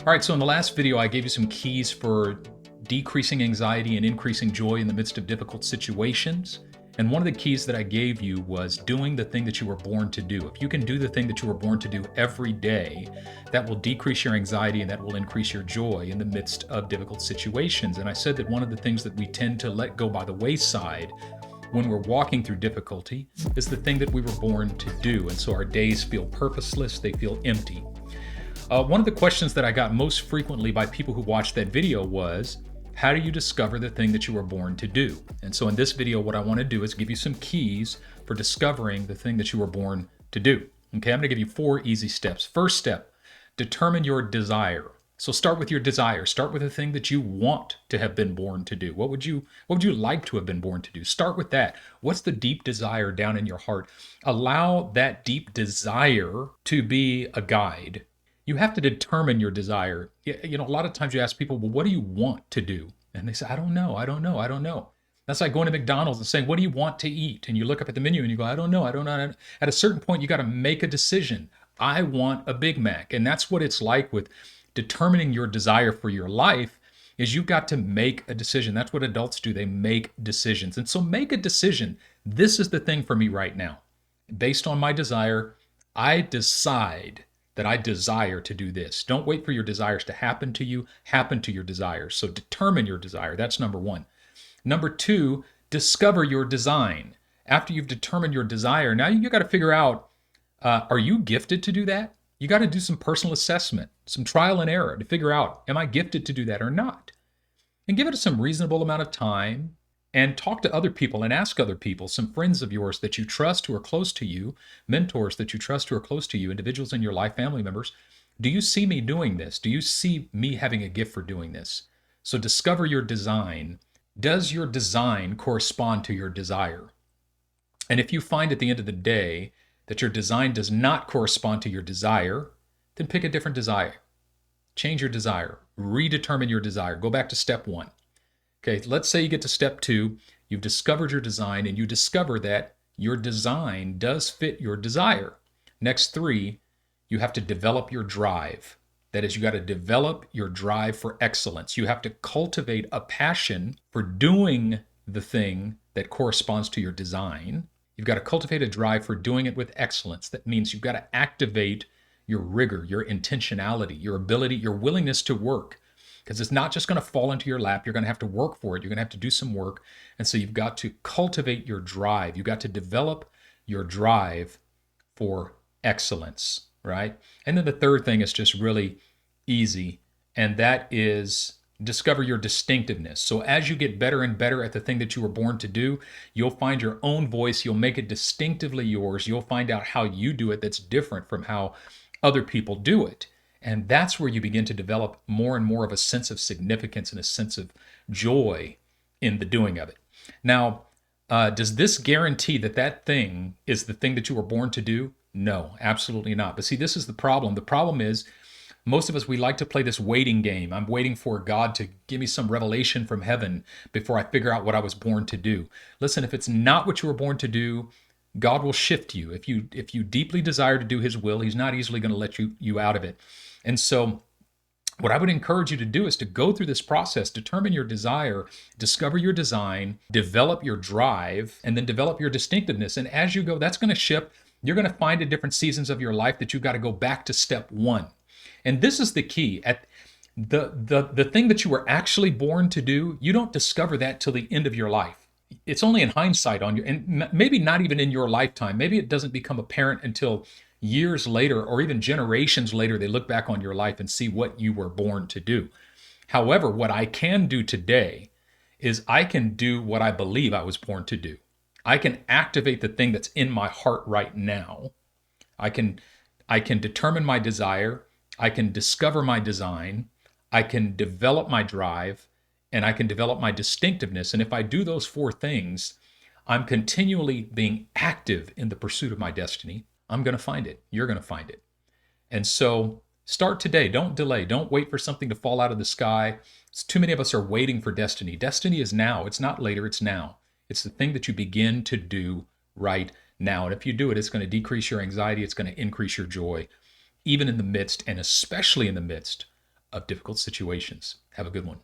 All right, so in the last video, I gave you some keys for decreasing anxiety and increasing joy in the midst of difficult situations. And one of the keys that I gave you was doing the thing that you were born to do. If you can do the thing that you were born to do every day, that will decrease your anxiety and that will increase your joy in the midst of difficult situations. And I said that one of the things that we tend to let go by the wayside when we're walking through difficulty is the thing that we were born to do. And so our days feel purposeless, they feel empty. One of the questions that I got most frequently by people who watched that video was, how do you discover the thing that you were born to do? And so in this video, what I want to do is give you some keys for discovering the thing that you were born to do. Okay, I'm going to give you 4 easy steps. First step, determine your desire. So start with your desire. Start with the thing that you want to have been born to do. What would you like to have been born to do? Start with that. What's the deep desire down in your heart? Allow that deep desire to be a guide. You have to determine your desire. You know, a lot of times you ask people, well, what do you want to do? And they say, I don't know. That's like going to McDonald's and saying, what do you want to eat? And you look up at the menu and you go, I don't know. At a certain point, you got to make a decision. I want a Big Mac. And that's what it's like with determining your desire for your life, is you've got to make a decision. That's what adults do. They make decisions. And so make a decision. This is the thing for me right now. Based on my desire, I decide that I desire to do this. Don't wait for your desires to happen to you. Happen to your desires. So determine your desire. That's number 1. Number 2, discover your design. After you've determined your desire, now you got to figure out, are you gifted to do that? You got to do some personal assessment, some trial and error to figure out, am I gifted to do that or not? And give it some reasonable amount of time and talk to other people and ask other people, some friends of yours that you trust who are close to you, mentors that you trust who are close to you, individuals in your life, family members. Do you see me doing this? Do you see me having a gift for doing this? So discover your design. Does your design correspond to your desire? And if you find at the end of the day that your design does not correspond to your desire, then pick a different desire. Change your desire. Redetermine your desire. Go back to step 1. Okay, let's say you get to step 2, you've discovered your design and you discover that your design does fit your desire. Next 3, you have to develop your drive. That is, you got to develop your drive for excellence. You have to cultivate a passion for doing the thing that corresponds to your design. You've got to cultivate a drive for doing it with excellence. That means you've got to activate your rigor, your intentionality, your ability, your willingness to work. Because it's not just going to fall into your lap. You're going to have to work for it. You're going to have to do some work. And so you've got to cultivate your drive. You've got to develop your drive for excellence, right? And then the third thing is just really easy, and that is discover your distinctiveness. So as you get better and better at the thing that you were born to do, you'll find your own voice. You'll make it distinctively yours. You'll find out how you do it that's different from how other people do it. And that's where you begin to develop more and more of a sense of significance and a sense of joy in the doing of it. Now, does this guarantee that that thing is the thing that you were born to do? No, absolutely not. But see, this is the problem. The problem is most of us, we like to play this waiting game. I'm waiting for God to give me some revelation from heaven before I figure out what I was born to do. Listen, if it's not what you were born to do, God will shift you. If you deeply desire to do His will, He's not easily going to let you out of it. And so what I would encourage you to do is to go through this process, determine your desire, discover your design, develop your drive, and then develop your distinctiveness. And as you go, that's going to shift. You're going to find at different seasons of your life that you've got to go back to step 1. And this is the key. At the thing that you were actually born to do, you don't discover that till the end of your life. It's only in hindsight on you, and maybe not even in your lifetime. Maybe it doesn't become apparent until years later or even generations later. They look back on your life and see what you were born to do. However, what I can do today is I can do what I believe I was born to do. I can activate the thing that's in my heart right now. I can determine my desire. I can discover my design. I can develop my drive, and I can develop my distinctiveness. And if I do those 4 things, I'm continually being active in the pursuit of my destiny. I'm going to find it. You're going to find it. And so start today. Don't delay. Don't wait for something to fall out of the sky. Too many of us are waiting for destiny. Destiny is now. It's not later. It's now. It's the thing that you begin to do right now. And if you do it, it's going to decrease your anxiety. It's going to increase your joy, even in the midst, and especially in the midst of difficult situations. Have a good one.